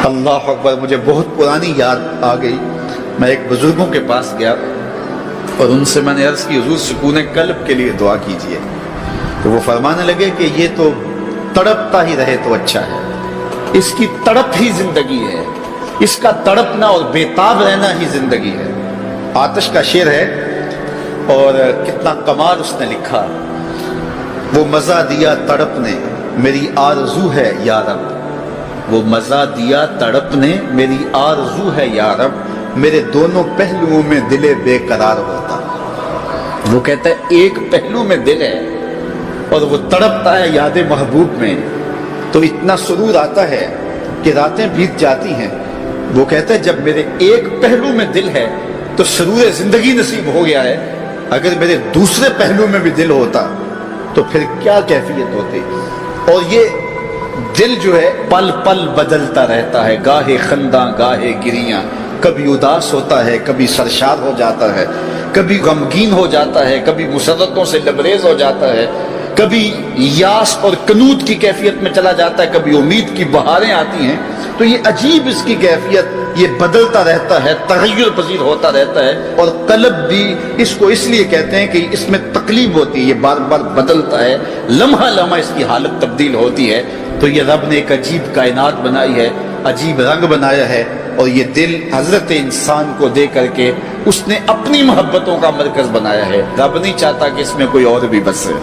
اللہ اکبر، مجھے بہت پرانی یاد آ گئی۔ میں ایک بزرگوں کے پاس گیا اور ان سے میں نے عرض کی حضور سکون قلب کے لیے دعا کیجیے، تو وہ فرمانے لگے کہ یہ تو تڑپتا ہی رہے تو اچھا ہے، اس کی تڑپ ہی زندگی ہے، اس کا تڑپنا اور بےتاب رہنا ہی زندگی ہے۔ آتش کا شعر ہے اور کتنا کمال اس نے لکھا، وہ مزہ دیا تڑپ نے میری آرزو ہے یا رب، وہ مزہ دیا تڑپ نے میری آرزو ہے یا رب، میرے دونوں پہلوؤں میں دل بے قرار ہوتا۔ وہ کہتا ہے ایک پہلو میں دل ہے اور وہ تڑپتا ہے یاد محبوب میں، تو اتنا سرور آتا ہے کہ راتیں بیت جاتی ہیں۔ وہ کہتا ہے جب میرے ایک پہلو میں دل ہے تو سرور زندگی نصیب ہو گیا ہے، اگر میرے دوسرے پہلو میں بھی دل ہوتا تو پھر کیا کیفیت ہوتی۔ اور یہ دل جو ہے پل پل بدلتا رہتا ہے، گاہے خنداں گاہے گریاں، کبھی اداس ہوتا ہے، کبھی سرشار ہو جاتا ہے، کبھی غمگین ہو جاتا ہے، کبھی مسرتوں سے لبریز ہو جاتا ہے، کبھی یاس اور قنوط کی کیفیت میں چلا جاتا ہے، کبھی امید کی بہاریں آتی ہیں۔ تو یہ عجیب اس کی کیفیت، یہ بدلتا رہتا ہے، تغیر پذیر ہوتا رہتا ہے، اور قلب بھی اس کو اس لیے کہتے ہیں کہ اس میں تقلیب ہوتی ہے، یہ بار بار بدلتا ہے، لمحہ لمحہ اس کی حالت تبدیل ہوتی ہے۔ تو یہ رب نے ایک عجیب کائنات بنائی ہے، عجیب رنگ بنایا ہے، اور یہ دل حضرت انسان کو دے کر کے اس نے اپنی محبتوں کا مرکز بنایا ہے۔ رب نہیں چاہتا کہ اس میں کوئی اور بھی بسے،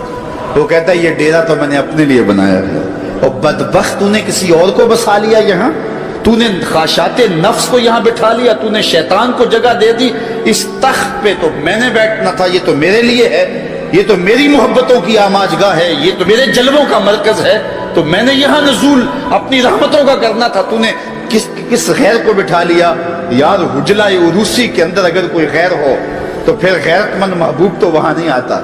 وہ کہتا ہے یہ ڈیرا تو میں نے اپنے لیے بنایا ہے، اور بدبخت تو نے کسی اور کو بسا لیا یہاں، تو نے خواہشات نفس کو یہاں بٹھا لیا، تو نے شیطان کو جگہ دے دی، اس تخت پہ تو میں نے بیٹھنا تھا، یہ تو میرے لیے ہے، یہ تو میری محبتوں کی آماجگاہ ہے، یہ تو میرے جلووں کا مرکز ہے، تو میں نے یہاں نزول اپنی رحمتوں کا کرنا تھا، تو نے کس غیر کو بٹھا لیا۔ یار حجلہ عروسی کے اندر اگر کوئی غیر ہو تو پھر غیرت مند محبوب تو وہاں نہیں آتا،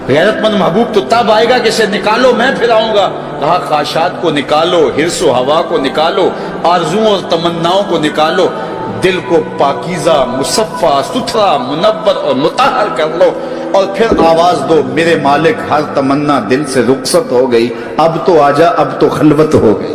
غیرت مند محبوب تو تب آئے گا کہ اسے نکالو میں پھر آؤں گا۔ کہا خواہشات کو نکالو، حرص و ہوا کو نکالو، آرزوؤں اور تمناؤں کو نکالو، دل کو پاکیزہ مصفہ ستھرا منور اور مطہر کر لو، اور پھر آواز دو میرے مالک ہر تمنا دل سے رخصت ہو گئی، اب تو آجا اب تو خلوت ہو گئی۔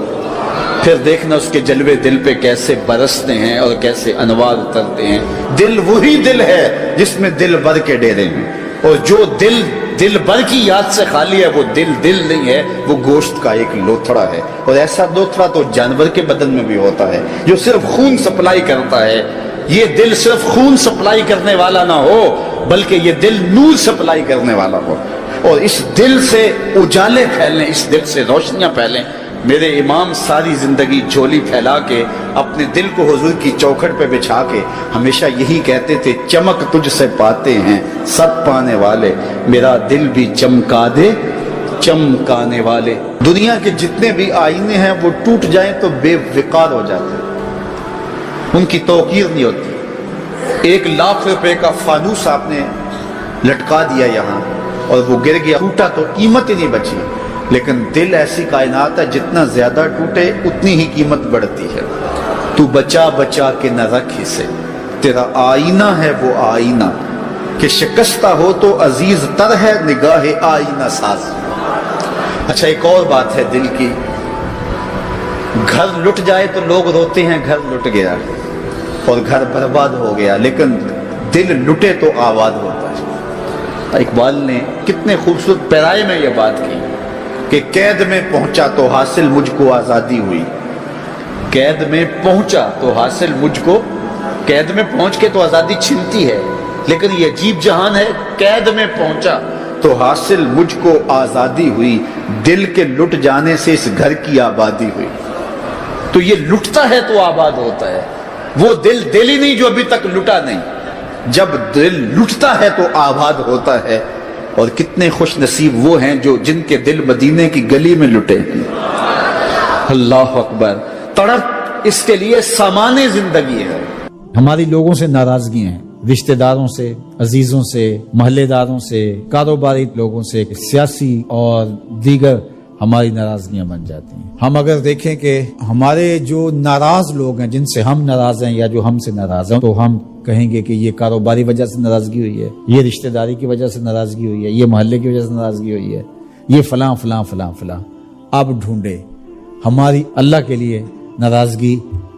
پھر دیکھنا اس کے جلوے دل پہ کیسے برستے ہیں اور کیسے انوار اترتے ہیں۔ دل وہی دل ہے جس میں دل بر کے ڈیرے ہیں، اور جو دل بر کی یاد سے خالی ہے وہ دل نہیں ہے، وہ گوشت کا ایک لوتھڑا ہے، اور ایسا لوتھڑا تو جانور کے بدن میں بھی ہوتا ہے جو صرف خون سپلائی کرتا ہے۔ یہ دل صرف خون سپلائی کرنے والا نہ ہو بلکہ یہ دل نور سپلائی کرنے والا ہو، اور اس دل سے اجالے پھیلیں، اس دل سے روشنیاں پھیلیں۔ میرے امام ساری زندگی جھولی پھیلا کے اپنے دل کو حضور کی چوکھٹ پہ بچھا کے ہمیشہ یہی کہتے تھے، چمک تجھ سے پاتے ہیں سب پانے والے، میرا دل بھی چمکا دے چمکانے والے۔ دنیا کے جتنے بھی آئینے ہیں وہ ٹوٹ جائیں تو بے وقار ہو جاتے ہیں، ان کی توقیر نہیں ہوتی۔ 1,00,000 روپے کا فانوس آپ نے لٹکا دیا یہاں اور وہ گر گیا، ٹوٹا تو قیمت ہی نہیں بچی، لیکن دل ایسی کائنات ہے جتنا زیادہ ٹوٹے اتنی ہی قیمت بڑھتی ہے۔ تو بچا بچا کے نہ رکھ اسے، تیرا آئینہ ہے وہ آئینہ، کہ شکستہ ہو تو عزیز تر ہے نگاہ آئینہ ساز۔ اچھا ایک اور بات ہے دل کی، گھر لٹ جائے تو لوگ روتے ہیں گھر لٹ گیا اور گھر برباد ہو گیا، لیکن دل لٹے تو آباد ہوتا ہے۔ اقبال نے کتنے خوبصورت پیرائے میں یہ بات کی کہ قید میں پہنچا تو حاصل مجھ کو آزادی ہوئی، قید میں پہنچا تو حاصل مجھ کو، قید میں پہنچ کے تو آزادی چھنتی ہے، لیکن یہ عجیب جہان ہے، قید میں پہنچا تو حاصل مجھ کو آزادی ہوئی، دل کے لٹ جانے سے اس گھر کی آبادی ہوئی۔ تو یہ لٹتا ہے تو آباد ہوتا ہے، وہ دل ہی نہیں جو ابھی تک لٹا نہیں، جب دل لٹتا ہے تو آباد ہوتا ہے۔ اور کتنے خوش نصیب وہ ہیں جو جن کے دل مدینے کی گلی میں لٹے ہیں۔ اللہ اکبر، تڑپ اس کے لیے سامان زندگی ہے۔ ہماری لوگوں سے ناراضگی ہیں، رشتہ داروں سے، عزیزوں سے، محلے داروں سے، کاروباری لوگوں سے، سیاسی اور دیگر ہماری ناراضگیاں بن جاتی ہیں۔ ہم اگر دیکھیں کہ ہمارے جو ناراض لوگ ہیں، جن سے ہم ناراض ہیں یا جو ہم سے ناراض ہیں، تو ہم کہیں گے کہ یہ کاروباری وجہ سے ناراضگی ہوئی ہے، یہ رشتہ داری کی وجہ سے ناراضگی ہوئی ہے، یہ محلے کی وجہ سے ناراضگی ہوئی ہے، یہ فلاں فلاں فلاں فلاں۔ اب ڈھونڈے ہماری اللہ کے لیے ناراضگی